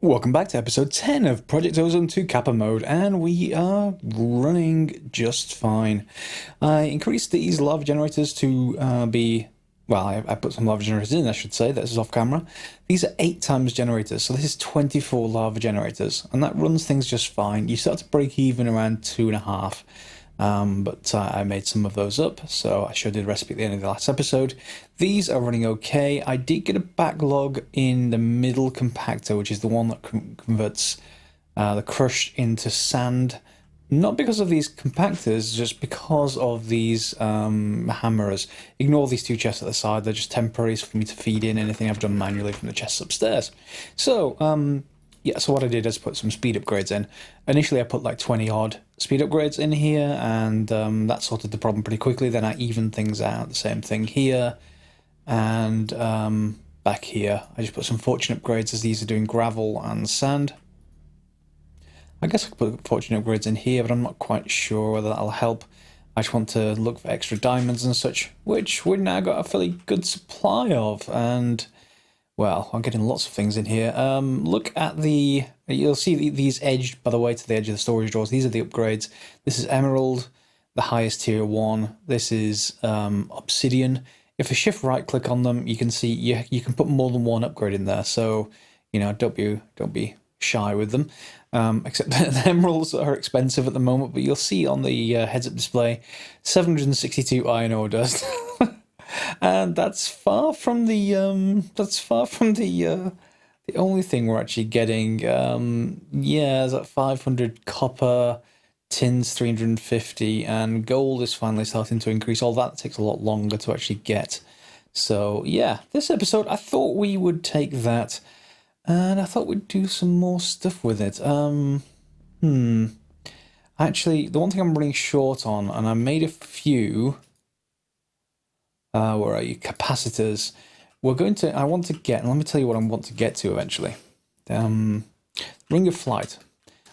Welcome back to episode 10 of Project Ozone 2 Kappa mode, and we are running just fine. I increased these lava generators to well, I put some lava generators in, I should say, this is off camera. These are 8 times generators, so this is 24 lava generators, and that runs things just fine. You start to break even around 2.5. But I made some of those up, so I showed you the recipe at the end of the last episode. These are running okay. I did get a backlog in the middle compactor, which is the one that converts the crush into sand. Not because of these compactors, just because of these hammerers. Ignore these two chests at the side, they're just temporaries for me to feed in anything I've done manually from the chests upstairs. So, yeah, so what I did is put some speed upgrades in. Initially I put like 20 odd speed upgrades in here, and that sorted the problem pretty quickly. Then I evened things out, the same thing here, and back here I just put some fortune upgrades, as these are doing gravel and sand. I guess I could put fortune upgrades in here, but I'm not quite sure whether that'll help. I just want to look for extra diamonds and such, which we've now got a fairly good supply of, and well, I'm getting lots of things in here. Look at the... You'll see these edged, by the way, to the edge of the storage drawers. These are the upgrades. This is Emerald, the highest tier 1. This is Obsidian. If I shift right click on them, you can see you can put more than one upgrade in there. So, you know, don't be shy with them. Except the emeralds are expensive at the moment, but you'll see on the heads-up display, 762 iron ore dust. And that's far from the the only thing we're actually getting. Yeah, there's like 500 copper, tin's 350, and gold is finally starting to increase. All that takes a lot longer to actually get. So yeah, this episode I thought we would take that, and I thought we'd do some more stuff with it. Actually, the one thing I'm running short on, and I made a few. Where are you? Capacitors. I want to get, and let me tell you what I want to get to eventually. Ring of Flight.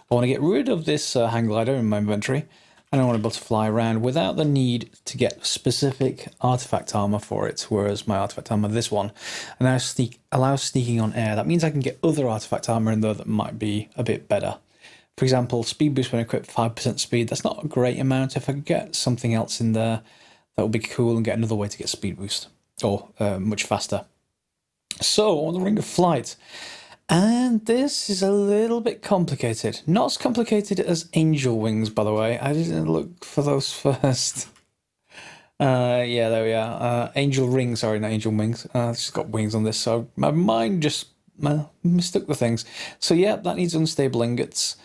I want to get rid of this hang glider in my inventory, and I want to be able to fly around without the need to get specific artifact armor for it, whereas my artifact armor, this one, allows sneaking on air. That means I can get other artifact armor in there that might be a bit better. For example, speed boost when equipped, 5% speed. That's not a great amount. If I could get something else in there, that would be cool, and get another way to get speed boost, or much faster. So, on the Ring of Flight, and this is a little bit complicated. Not as complicated as Angel Wings, by the way. I didn't look for those first. Yeah, there we are. Angel Rings, sorry, not Angel Wings. It's just got wings on this, so my mind just mistook the things. So yeah, that needs unstable ingots,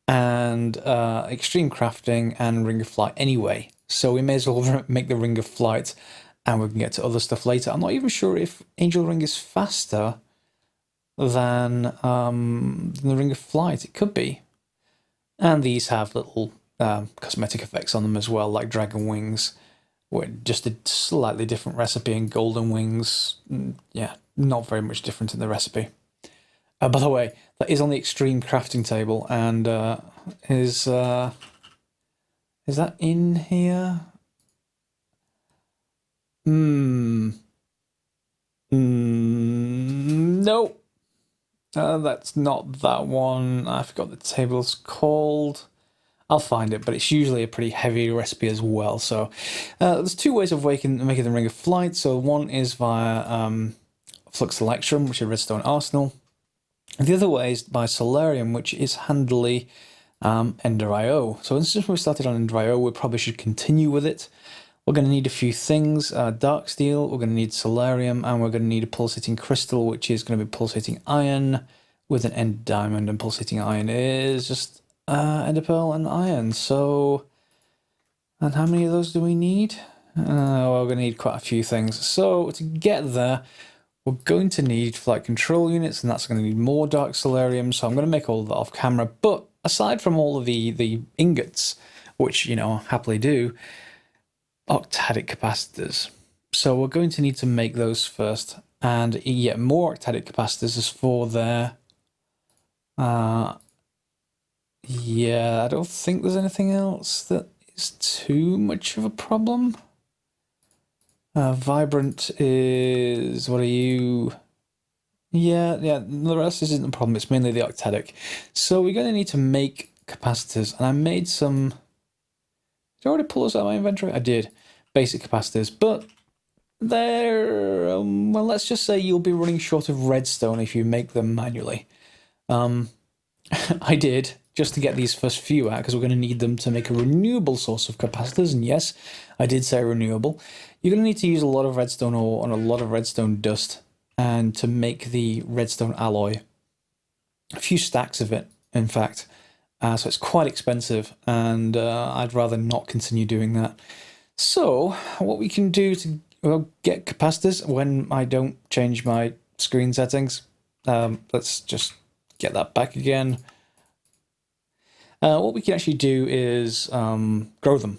and extreme crafting, and Ring of Flight anyway. So we may as well make the Ring of Flight, and we can get to other stuff later. I'm not even sure if Angel Ring is faster than the Ring of Flight. It could be. And these have little cosmetic effects on them as well, like Dragon Wings, where just a slightly different recipe, and Golden Wings, yeah, not very much different in the recipe. By the way, that is on the extreme crafting table, and is that in here? No. That's not that one. I forgot the table's called. I'll find it, but it's usually a pretty heavy recipe as well. So there's two ways of making the Ring of Flight. So one is via Flux Electrum, which is Redstone Arsenal. And the other way is by Solarium, which is handily Ender.io. So since we started on Ender.io, we probably should continue with it. We're going to need a few things. Dark steel, we're going to need Solarium, and we're going to need a pulsating crystal, which is going to be pulsating iron with an Ender diamond, and pulsating iron is just Ender pearl and iron. So, and how many of those do we need? Well, we're going to need quite a few things. So to get there, we're going to need flight control units, and that's going to need more dark solarium. So I'm going to make all of that off camera. But aside from all of the ingots, which, you know, I happily do, octadic capacitors. So we're going to need to make those first, and yet more octadic capacitors is for their... yeah, I don't think there's anything else that is too much of a problem. Vibrant is... what are you? Yeah, yeah, the rest isn't the problem. It's mainly the octadic. So we're going to need to make capacitors. And I made some... Did I already pull those out of my inventory? I did. Basic capacitors. But they're... well, let's just say you'll be running short of redstone if you make them manually. I did, just to get these first few out, because we're going to need them to make a renewable source of capacitors. And yes, I did say renewable. You're going to need to use a lot of redstone ore and a lot of redstone dust, and to make the redstone alloy. A few stacks of it, in fact. So it's quite expensive, and I'd rather not continue doing that. So what we can do to get capacitors when I don't change my screen settings, let's just get that back again. What we can actually do is grow them.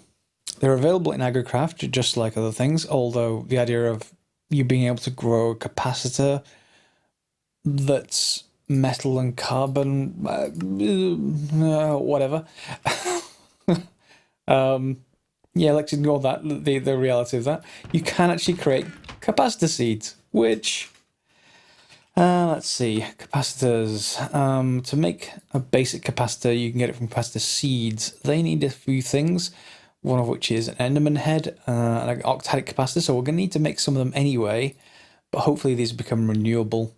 They're available in AgriCraft, just like other things, although the idea of you being able to grow a capacitor that's metal and carbon, whatever. Yeah, let's ignore that, the reality of that. You can actually create capacitor seeds, which... let's see, capacitors. To make a basic capacitor, you can get it from capacitor seeds. They need a few things, one of which is an Enderman head, an octadic capacitor, so we're going to need to make some of them anyway, but hopefully these become renewable.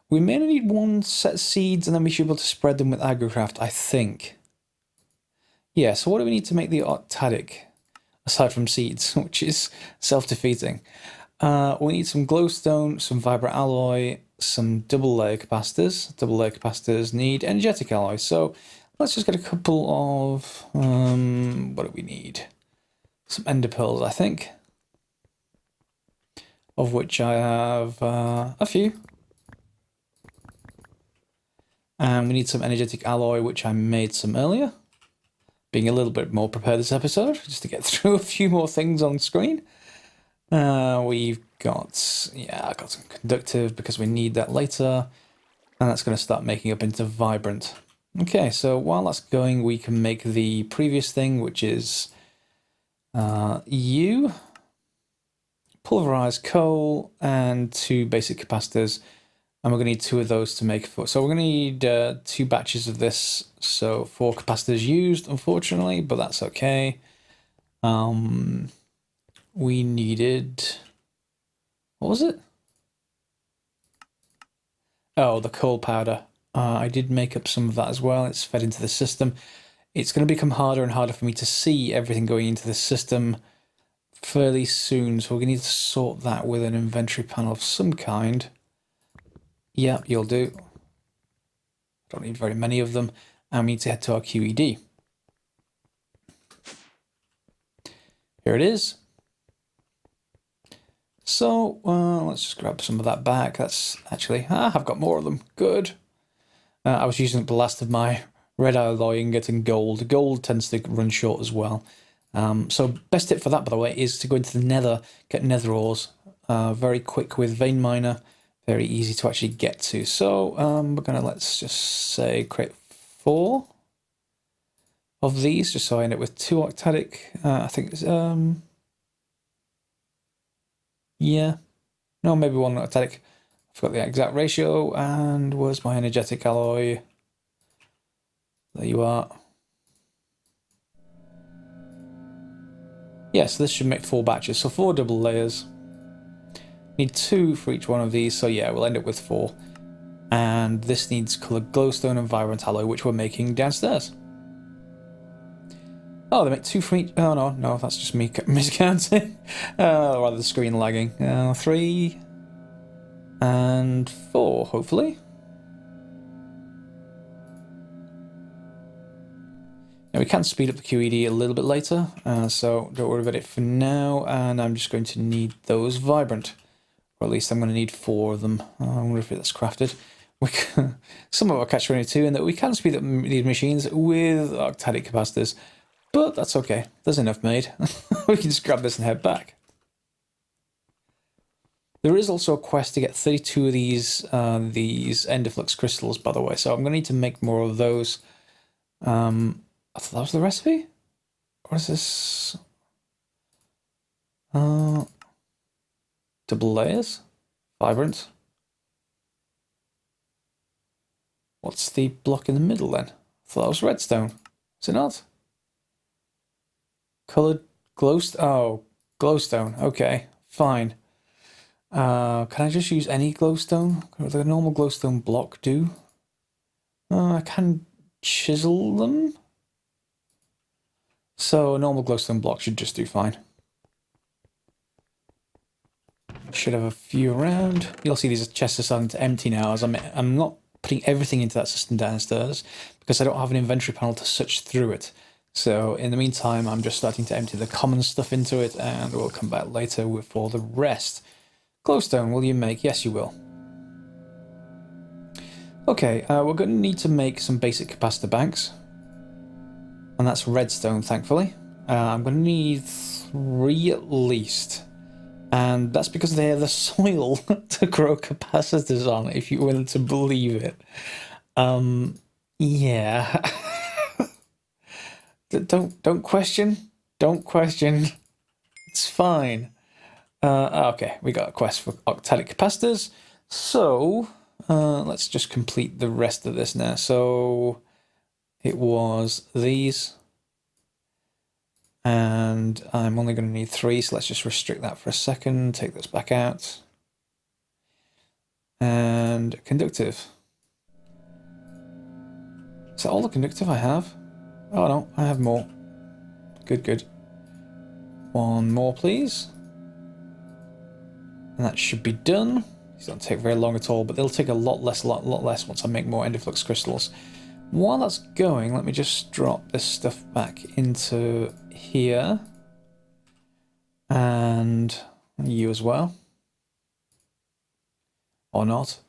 We may only need one set of seeds, and then we should be able to spread them with AgriCraft, I think. Yeah, so what do we need to make the octadic, aside from seeds, which is self-defeating? We need some glowstone, some vibrant alloy, some double layer capacitors. Double layer capacitors need energetic alloy. So let's just get a couple of, what do we need? Some ender pearls, I think. Of which I have a few. And we need some energetic alloy, which I made some earlier. Being a little bit more prepared this episode, just to get through a few more things on screen. We've got, yeah, I got some conductive because we need that later. And that's going to start making up into vibrant. Okay, so while that's going, we can make the previous thing, which is pulverized coal and 2 basic capacitors. And we're going to need 2 of those to make 4. So we're going to need 2 batches of this. So 4 capacitors used, unfortunately, but that's okay. We needed... What was it? Oh, the coal powder. I did make up some of that as well. It's fed into the system. It's going to become harder and harder for me to see everything going into the system fairly soon. So we're going to need to sort that with an inventory panel of some kind. Yeah, you'll do. Don't need very many of them. And we need to head to our QED. Here it is. So, let's just grab some of that back. That's actually... I've got more of them. Good. I was using the last of my red alloy ingot and gold. Gold tends to run short as well. So, best tip for that, by the way, is to go into the nether, get nether ores. Very quick with vein miner. Very easy to actually get to. So, we're going to, let's just say, create 4 of these, just so I end up with 2 octadic. I think it's... yeah. No, maybe 1 octadic. I forgot the exact ratio. And where's my energetic alloy? There you are. Yes, so this should make 4 batches. So 4 double layers. Need 2 for each one of these. So yeah, we'll end up with 4. And this needs colored glowstone and vibrant alloy, which we're making downstairs. Oh, they make 2 for each. Oh, no, that's just me miscounting. Rather the screen lagging. 3 and 4, hopefully. Now we can speed up the QED a little bit later, so don't worry about it for now. And I'm just going to need those vibrant, or at least I'm going to need 4 of them. I wonder if that's crafted. Some of our catch-22 in that we can speed up these machines with octadic capacitors. But that's okay. There's enough made. We can just grab this and head back. There is also a quest to get 32 of these Enderflux crystals, by the way. So I'm going to need to make more of those. I thought that was the recipe? Or is this... double layers? Vibrant? What's the block in the middle then? I thought that was redstone. Is it not? Coloured glowstone. Okay, fine. Can I just use any glowstone? Would the normal glowstone block do? I can chisel them. So a normal glowstone block should just do fine. Should have a few around. You'll see these chests are starting to empty now as I'm not putting everything into that system downstairs because I don't have an inventory panel to search through it. So in the meantime, I'm just starting to empty the common stuff into it, and we'll come back later with all the rest. Glowstone, will you make? Yes, you will. Okay, we're going to need to make some basic capacitor banks. And that's redstone, thankfully. I'm going to need 3 at least. And that's because they're the soil to grow capacitors on, if you willing to believe it. Yeah. Don't question. Don't question. It's fine. Okay, we got a quest for octadic capacitors. So let's just complete the rest of this now. So it was these. And I'm only going to need 3, so let's just restrict that for a second. Take this back out. And conductive. Is that all the conductive I have? Oh no, I have more. Good, good. 1 more, please. And that should be done. These don't take very long at all, but they'll take a lot less once I make more endoflux crystals. While that's going, let me just drop this stuff back into here. And you as well. Or not.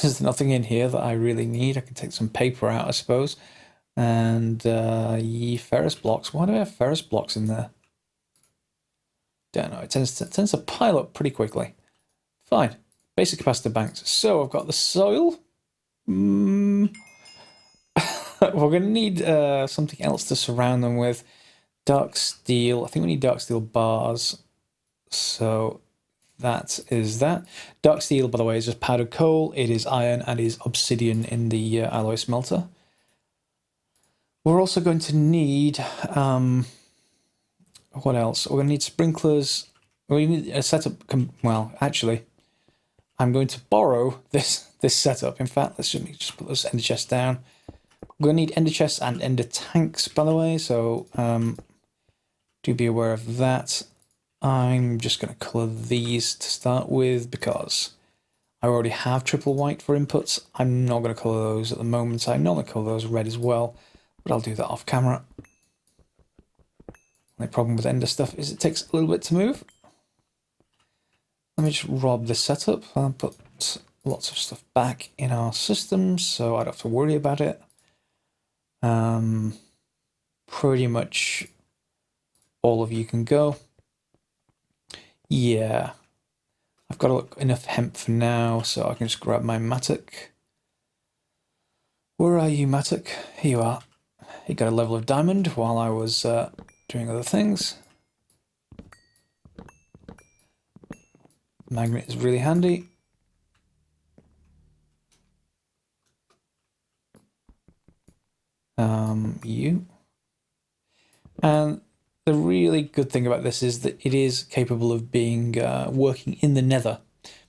There's nothing in here that I really need. I can take some paper out, I suppose. And ferrous blocks. Why do I have ferrous blocks in there? Don't know. It tends to pile up pretty quickly. Fine. Basic capacitor banks. So I've got the soil. We're going to need something else to surround them with. Dark steel. I think we need dark steel bars. So that is that. Dark steel, by the way, is just powdered coal. It is iron and is obsidian in the alloy smelter. We're also going to need... what else? We're going to need sprinklers. We need a setup... well, actually, I'm going to borrow this setup. In fact, let's just put those ender chests down. We're going to need ender chests and ender tanks, by the way, so do be aware of that. I'm just going to colour these to start with because I already have triple white for inputs. I'm not going to colour those at the moment. I normally colour those red as well, but I'll do that off camera. The problem with ender stuff is it takes a little bit to move. Let me just rob this setup. I'll put lots of stuff back in our system so I don't have to worry about it. Pretty much all of you can go. Yeah, I've got enough hemp for now, so I can just grab my mattock. Where are you, mattock? Here you are. You got a level of diamond while I was doing other things. Magnet is really handy. You. And the really good thing about this is that it is capable of being working in the nether,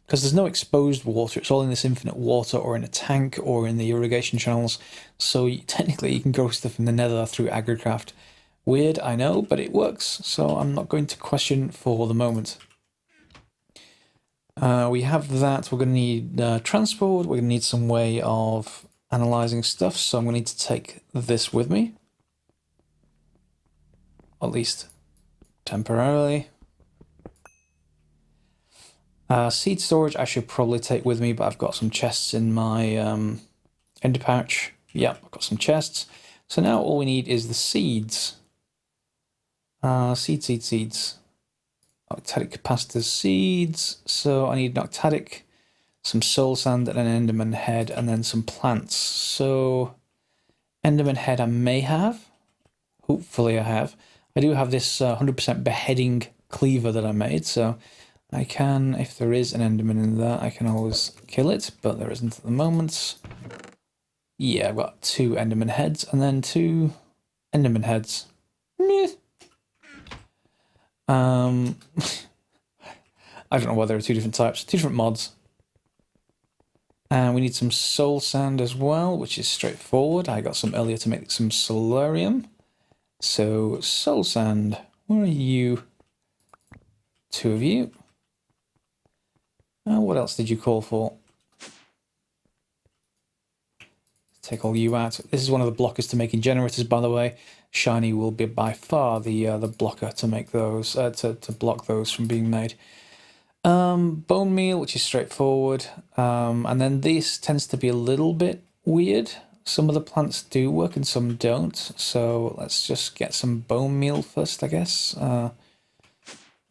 because there's no exposed water. It's all in this infinite water or in a tank or in the irrigation channels. So technically you can grow stuff in the nether through agricraft. Weird, I know, but it works. So I'm not going to question for the moment. We have that. We're going to need transport. We're going to need some way of analyzing stuff. So I'm going to need to take this with me. At least temporarily. Seed storage I should probably take with me, but I've got some chests in my ender pouch. Yep, I've got some chests. So now all we need is the seeds. Seeds. Octadic capacitor seeds. So I need an octadic, some soul sand and an enderman head, and then some plants. So enderman head I may have. Hopefully I have. I do have this 100% beheading cleaver that I made, so I can, if there is an enderman in there, I can always kill it, but there isn't at the moment. Yeah, I've got 2 Enderman heads and then 2 Enderman heads. Meh. I don't know why there are 2 different types, 2 different mods. And we need some soul sand as well, which is straightforward. I got some earlier to make some solarium. So, soul sand, where are you? 2 of you. What else did you call for? Take all you out. This is one of the blockers to making generators, by the way. Shiny will be by far the blocker to make those, to block those from being made. Bone meal, which is straightforward. And then this tends to be a little bit weird. Some of the plants do work and some don't. So let's just get some bone meal first, I guess.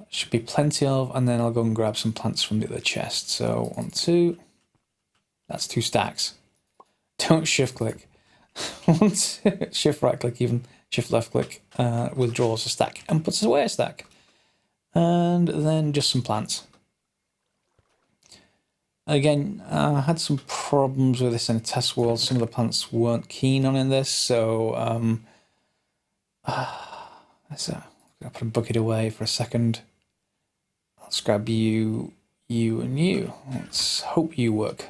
Should be plenty of, and then I'll go and grab some plants from the other chest. So 1, 2. That's 2 stacks. Don't shift click. Shift right click, even shift left click, withdraws a stack and puts away a stack. And then just some plants. Again, I had some problems with this in a test world. Some of the plants weren't keen on in this, so let's put a bucket away for a second. Let's grab you, you, and you. Let's hope you work.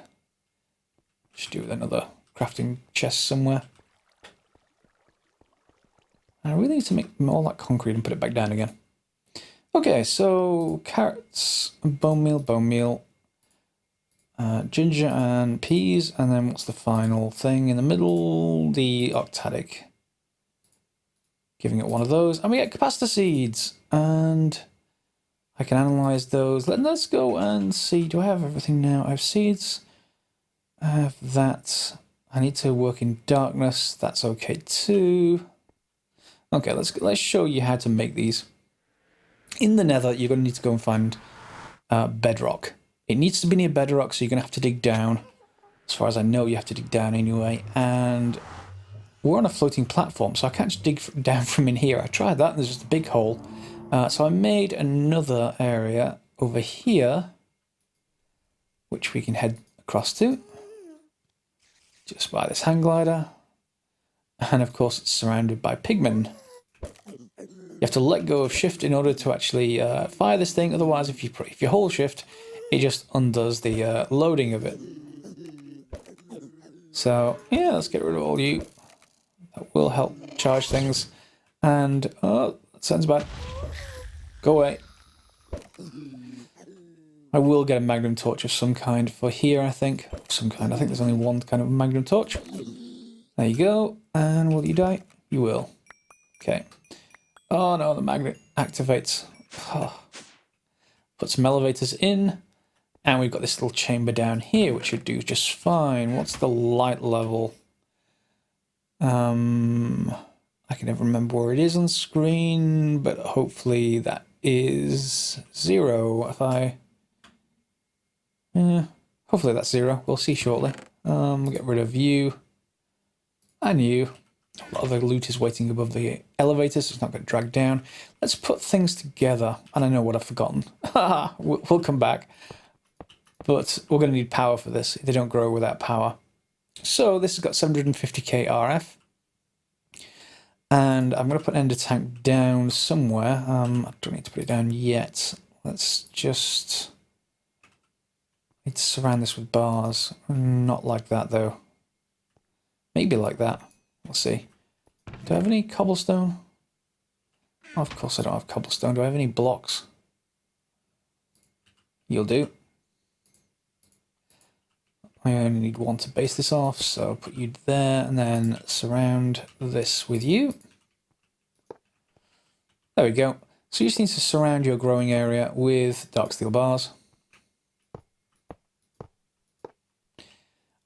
Should do with another crafting chest somewhere. I really need to make all that concrete and put it back down again. Okay, so carrots, bone meal, ginger and peas, and then what's the final thing in the middle? The octadic. Giving it one of those, and we get capacitor seeds, and I can analyze those. Let's go and see. Do I have everything now? I have seeds. I have that. I need to work in darkness. That's okay too. Okay, let's show you how to make these. In the Nether, you're going to need to go and find bedrock. It needs to be near bedrock, so you're going to have to dig down. As far as I know, you have to dig down anyway. And we're on a floating platform, so I can't just dig down from in here. I tried that, and there's just a big hole. So I made another area over here, which we can head across to. Just by this hang glider. And of course, it's surrounded by pigmen. You have to let go of shift in order to actually fire this thing. Otherwise, if you hold shift, it just undoes the loading of it. So yeah, let's get rid of all you. That will help charge things. And oh, that sounds bad. Go away. I will get a magnum torch of some kind for here, I think. Some kind. I think there's only one kind of magnum torch. There you go. And will you die? You will. Okay. Oh no, the magnet activates. Oh. Put some elevators in. And we've got this little chamber down here, which should do just fine. What's the light level? I can never remember where it is on screen, but hopefully that is 0. If I... hopefully that's 0. We'll see shortly. We'll get rid of you. And you. A lot of the loot is waiting above the elevator, so it's not going to drag down. Let's put things together. And I know what I've forgotten. We'll come back. But we're going to need power for this. They don't grow without power. So this has got 750k RF. And I'm going to put an ender tank down somewhere. I don't need to put it down yet. Let's just... need to surround this with bars. Not like that, though. Maybe like that. We'll see. Do I have any cobblestone? Oh, of course I don't have cobblestone. Do I have any blocks? You'll do. I only need one to base this off, so I'll put you there and then surround this with you. There we go. So you just need to surround your growing area with dark steel bars.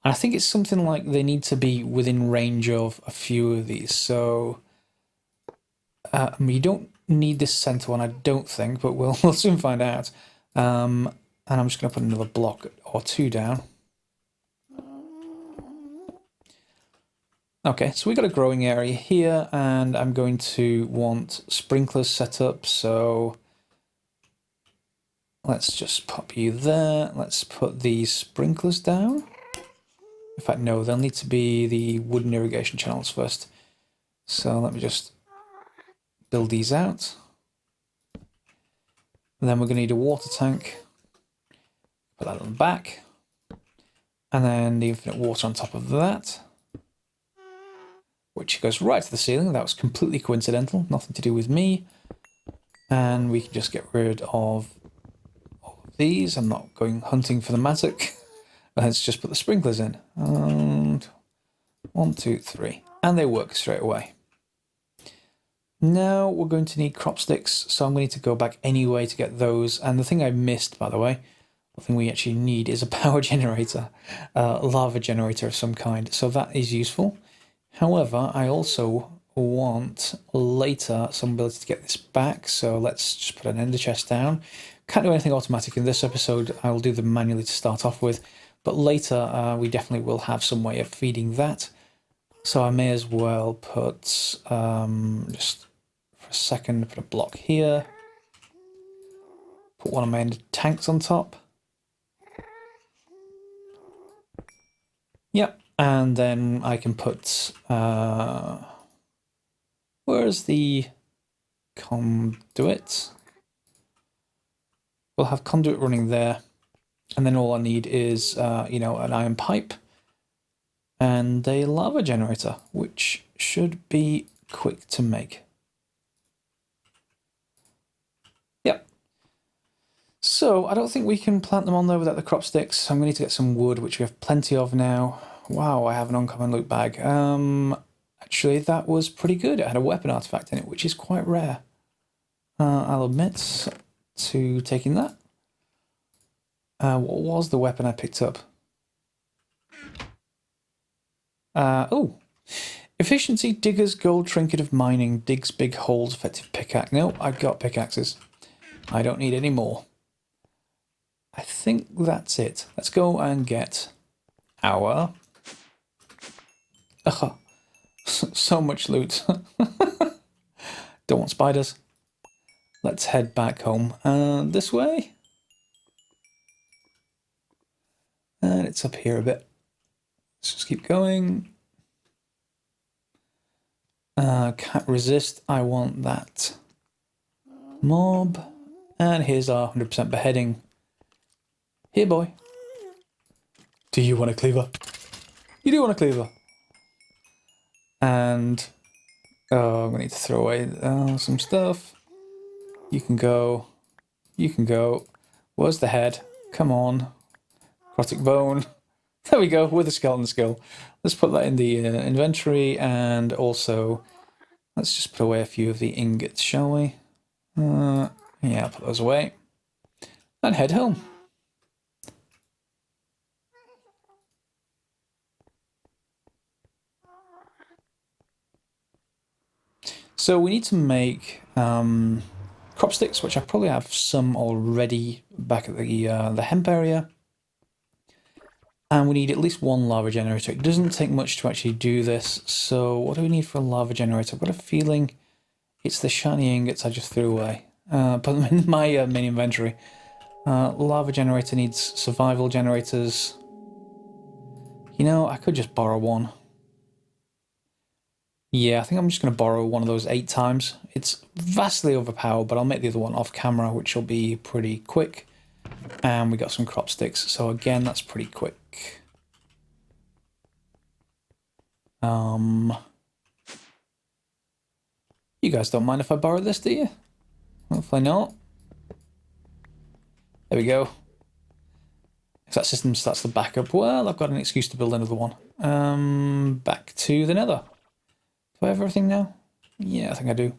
And I think it's something like they need to be within range of a few of these. So you don't need this center one, I don't think, but we'll soon find out. And I'm just going to put another block or 2 down. Okay, so we got a growing area here, and I'm going to want sprinklers set up. So let's just pop you there. Let's put these sprinklers down. In fact, no, they'll need to be the wooden irrigation channels first. So let me just build these out. And then we're going to need a water tank. Put that on the back. And then the infinite water on top of that, which goes right to the ceiling. That was completely coincidental, nothing to do with me. And we can just get rid of all of these. I'm not going hunting for the mattock. Let's just put the sprinklers in. And 1, 2, 3. And they work straight away. Now we're going to need crop sticks, so I'm going to need to go back anyway to get those. And the thing I missed, by the way, the thing we actually need is a power generator, a lava generator of some kind. So that is useful. However, I also want later some ability to get this back. So let's just put an ender chest down. Can't do anything automatic in this episode. I'll do them manually to start off with. But later, we definitely will have some way of feeding that. So I may as well put, just for a second, put a block here. Put one of my ender tanks on top. Yep, and then I can put, where's the conduit? We'll have conduit running there, and then all I need is, an iron pipe and a lava generator, which should be quick to make. Yep. So I don't think we can plant them on there without the crop sticks. I'm going to need to get some wood, which we have plenty of now. Wow, I have an uncommon loot bag. Actually, that was pretty good. It had a weapon artifact in it, which is quite rare. I'll admit to taking that. What was the weapon I picked up? Oh, efficiency, diggers, gold trinket of mining, digs big holes, effective pickaxe. No, I've got pickaxes. I don't need any more. I think that's it. Let's go and get our... so much loot. Don't want spiders. Let's head back home. This way. And it's up here a bit. Let's just keep going. Can't resist. I want that mob. And here's our 100% beheading. Here, boy. Do you want a cleaver? You do want a cleaver. And I'm going to need to throw away some stuff. You can go. You can go. Where's the head? Come on. Necrotic bone. There we go, with a skeleton skull. Let's put that in the inventory, and also let's just put away a few of the ingots, shall we? Yeah, put those away. And head home. So we need to make crop sticks, which I probably have some already back at the hemp area. And we need at least one lava generator. It doesn't take much to actually do this. So what do we need for a lava generator? I've got a feeling it's the shiny ingots I just threw away. Put them in my main inventory. Lava generator needs survival generators. You know, I could just borrow one. Yeah, I think I'm just going to borrow one of those 8 times. It's vastly overpowered, but I'll make the other one off camera, which will be pretty quick. And we got some crop sticks, so again, that's pretty quick. You guys don't mind if I borrow this, do you? Hopefully not. There we go. If that system starts to back up, well, I've got an excuse to build another one. Back to the nether. Do I have everything now? Yeah, I think I do.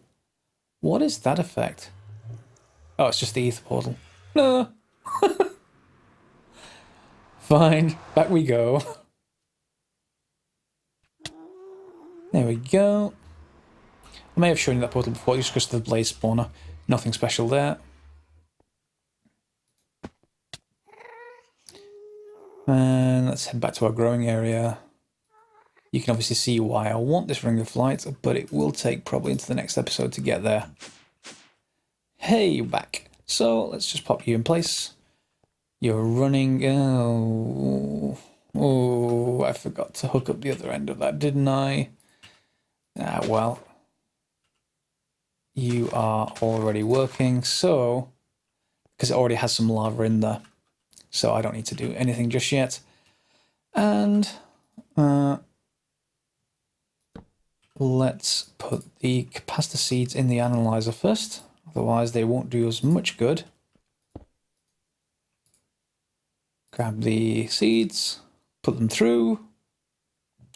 What is that effect? Oh, it's just the ether portal. No. Fine, back we go. There we go. I may have shown you that portal before, just because of the blaze spawner. Nothing special there. And let's head back to our growing area. You can obviously see why I want this ring of light, but it will take probably into the next episode to get there. Hey, you're back. So let's just pop you in place. You're running. Oh, Oh, I forgot to hook up the other end of that, didn't I? Ah, well. You are already working, so... because it already has some lava in there. So I don't need to do anything just yet. And let's put the capacitor seeds in the analyzer first. Otherwise they won't do us much good. Grab the seeds, put them through.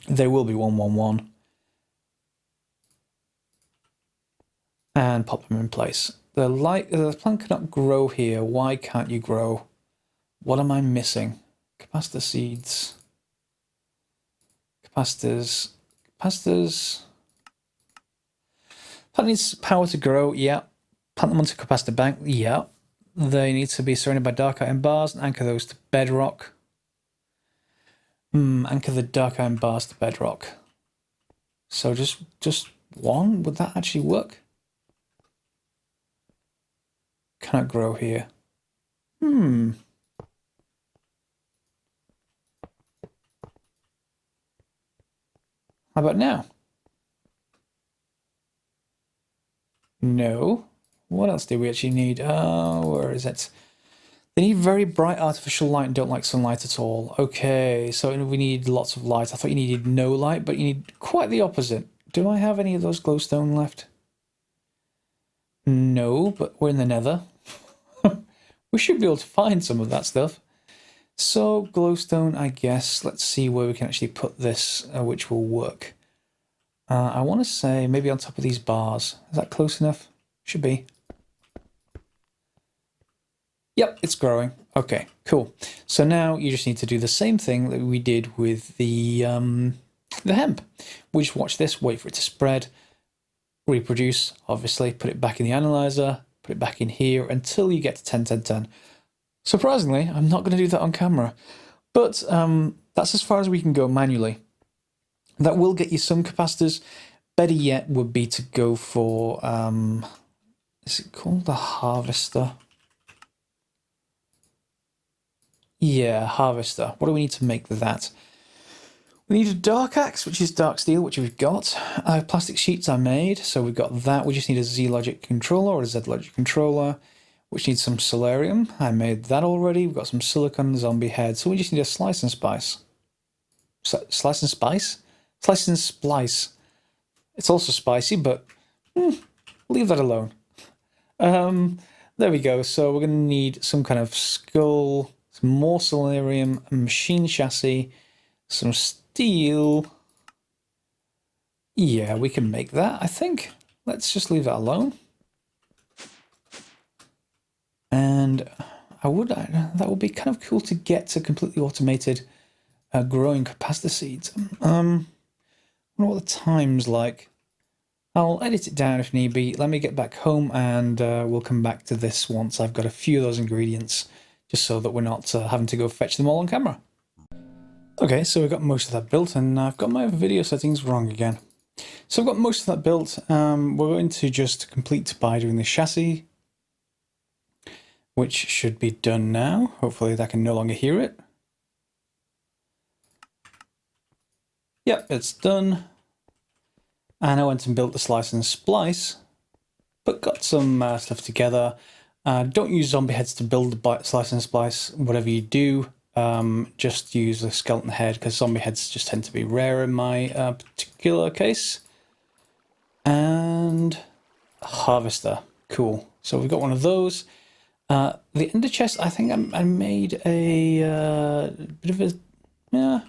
They will be 111. And pop them in place. The plant cannot grow here. Why can't you grow? What am I missing? Capacitor seeds. Capacitors. Capacitors. Plant needs power to grow, yeah. Plant them onto capacitor bank, yeah. They need to be surrounded by dark iron bars and anchor those to bedrock. Anchor the dark iron bars to bedrock. So just one? Would that actually work? Cannot grow here. How about now? No. What else do we actually need? Where is it? They need very bright artificial light and don't like sunlight at all. Okay, so we need lots of light. I thought you needed no light, but you need quite the opposite. Do I have any of those glowstone left? No, but we're in the nether. We should be able to find some of that stuff. So, glowstone, I guess. Let's see where we can actually put this, which will work. I want to say maybe on top of these bars. Is that close enough? Should be. Yep, it's growing. Okay, cool. So now you just need to do the same thing that we did with the hemp. We just watch this, wait for it to spread, reproduce, obviously, put it back in the analyzer, put it back in here until you get to 10, 10, 10. Surprisingly, I'm not going to do that on camera, but that's as far as we can go manually. That will get you some capacitors. Better yet would be to go for, is it called the harvester? Yeah, harvester. What do we need to make that? We need a dark axe, which is dark steel, which we've got. Plastic sheets I made, so we've got that. We just need a Z-Logic controller or a Z-Logic controller, which needs some solarium. I made that already. We've got some silicon zombie head, so we just need a slice and spice. Slice and spice? Slice and splice. It's also spicy, but leave that alone. There we go. So we're going to need some kind of skull, some more solarium, a machine chassis, some steel. Yeah, we can make that, I think. Let's just leave that alone. And that would be kind of cool to get to completely automated growing capacitor seeds. I wonder what the time's like. I'll edit it down if need be. Let me get back home and we'll come back to this once I've got a few of those ingredients, just so that we're not having to go fetch them all on camera. Okay, so we've got most of that built, and I've got my video settings wrong again. So I've got most of that built. We're going to just complete by doing the chassis, which should be done now. Hopefully I can no longer hear it. Yep, it's done. And I went and built the slice and splice, but got some stuff together. Don't use zombie heads to build the slice and splice. Whatever you do, just use a skeleton head, because zombie heads just tend to be rare in my particular case. And harvester, cool. So we've got one of those. The ender chest, I think I made a bit of a... Yeah,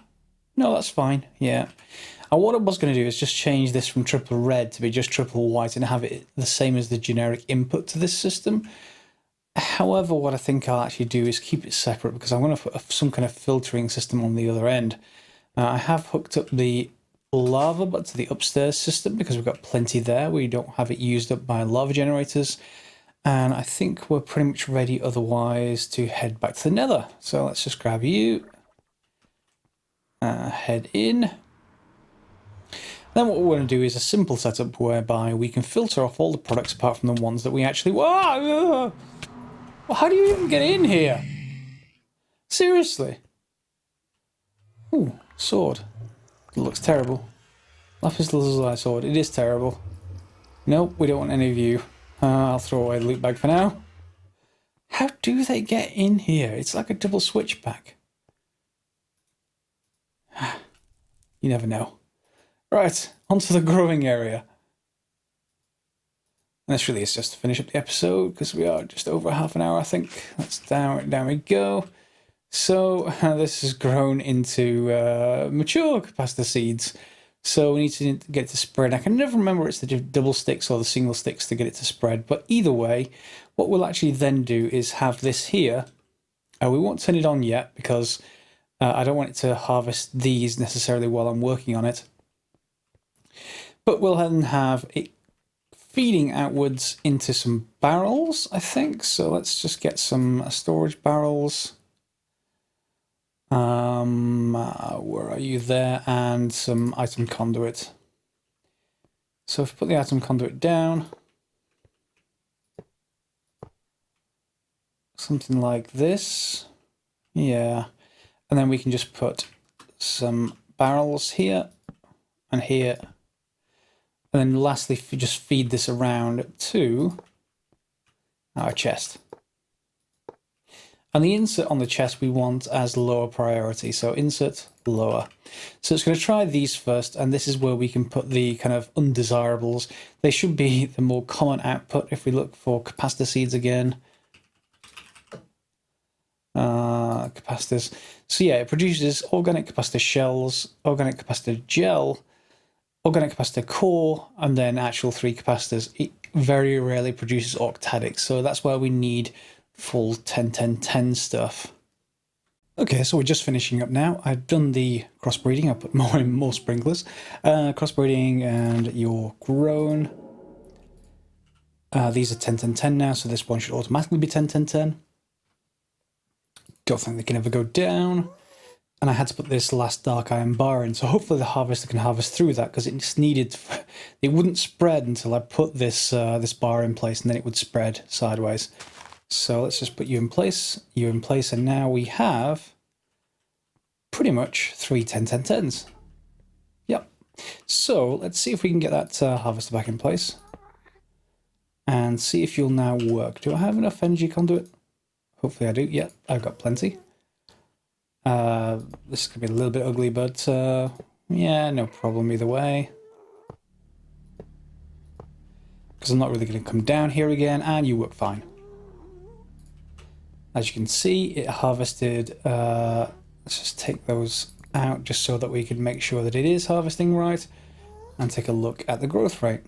no, that's fine, yeah. What I was going to do is just change this from triple red to be just triple white and have it the same as the generic input to this system. However, what I think I'll actually do is keep it separate, because I'm going to put some kind of filtering system on the other end. I have hooked up the lava but to the upstairs system, because we've got plenty there. We don't have it used up by lava generators. And I think we're pretty much ready otherwise to head back to the nether. So let's just grab you. Head in. Then what we're going to do is a simple setup whereby we can filter off all the products apart from the ones that we actually... Whoa! How do you even get in here? Seriously? Ooh, sword. It looks terrible. Lapis lazuli sword. It is terrible. Nope, we don't want any of you. I'll throw away the loot bag for now. How do they get in here? It's like a double switchback. You never know. Right, onto the growing area. And this really is just to finish up the episode, because we are just over half an hour, I think. That's down we go. So this has grown into mature capacitor seeds. So we need to get it to spread. I can never remember it's the double sticks or the single sticks to get it to spread. But either way, what we'll actually then do is have this here. We won't turn it on yet because I don't want it to harvest these necessarily while I'm working on it. But we'll then have it feeding outwards into some barrels, I think. So let's just get some storage barrels. Where are you there? And some item conduit. So if we put the item conduit down, something like this, yeah, and then we can just put some barrels here and here, and then lastly just feed this around to our chest. And the insert on the chest we want as lower priority, so insert lower. So it's going to try these first, and this is where we can put the kind of undesirables. They should be the more common output if we look for capacitor seeds again. Capacitors. So yeah, it produces organic capacitor shells, organic capacitor gel, organic capacitor core, and then actual 3 capacitors. It very rarely produces octadics, so that's why we need full 10-10-10 stuff. Okay, so we're just finishing up now. I've done the crossbreeding. I put more sprinklers. Crossbreeding, and you're grown. These are 10-10-10 now, so this one should automatically be 10-10-10. Don't think they can ever go down. And I had to put this last dark iron bar in, so hopefully the harvester can harvest through that, because it's needed. It wouldn't spread until I put this this bar in place, and then it would spread sideways. So let's just put you in place, and now we have pretty much 3 10-10-10s. Yep. So let's see if we can get that harvester back in place, and see if you'll now work. Do I have enough energy conduit? Hopefully I do. Yep, I've got plenty. This could be a little bit ugly, but yeah, no problem either way. Because I'm not really going to come down here again, and you work fine. As you can see, it harvested, let's just take those out just so that we can make sure that it is harvesting right, and take a look at the growth rate.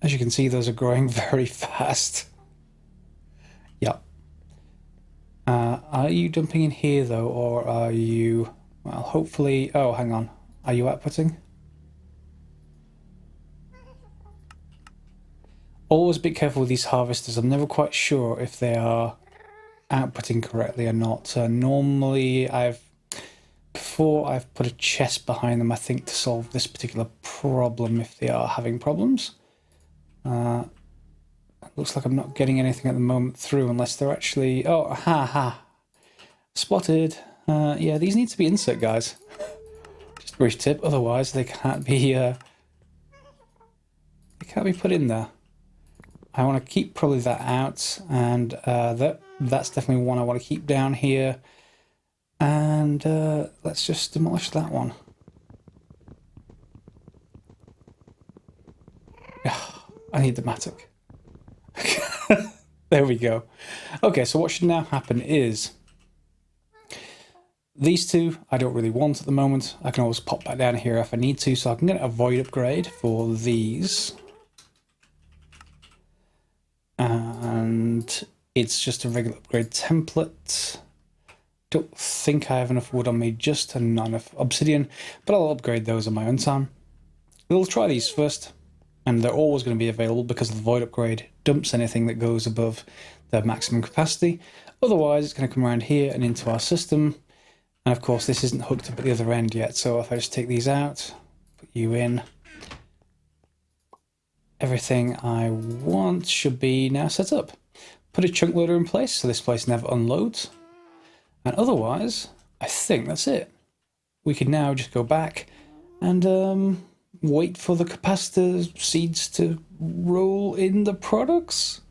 As you can see, those are growing very fast. Yep. Are you dumping in here though, or are you, well, hopefully, oh, hang on. Are you outputting? Always be careful with these harvesters. I'm never quite sure if they are outputting correctly or not. Normally before I've put a chest behind them, I think, to solve this particular problem if they are having problems. It looks like I'm not getting anything at the moment through, unless they're actually, oh, ha, spotted. Yeah, these need to be insert, guys. Just a brief tip, otherwise they can't be put in there. I want to keep probably that out, and that's definitely one I want to keep down here. And let's just demolish that one. I need the Matic. There we go. Okay, so what should now happen is these two I don't really want at the moment. I can always pop back down here if I need to, so I can get a void upgrade for these. And it's just a regular upgrade template. Don't think I have enough wood on me, just not enough obsidian, but I'll upgrade those on my own time. We'll try these first, and they're always going to be available because the void upgrade dumps anything that goes above the maximum capacity. Otherwise, it's going to come around here and into our system. And of course, this isn't hooked up at the other end yet, so if I just take these out, put you in, everything I want should be now set up. Put a chunk loader in place so this place never unloads. And otherwise, I think that's it. we can now just go back and wait for the capacitor seeds to roll in the products.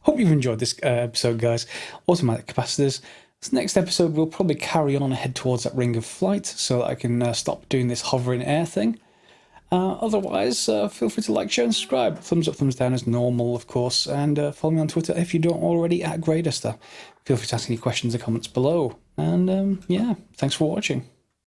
Hope you've enjoyed this episode, guys. Automatic capacitors. This next episode we'll probably carry on and head towards that ring of flight so that I can stop doing this hovering air thing. Otherwise, feel free to like, share and subscribe. Thumbs up, thumbs down as normal, of course. And follow me on Twitter if you don't already, at grayduster. Feel free to ask any questions or comments below. And yeah, thanks for watching.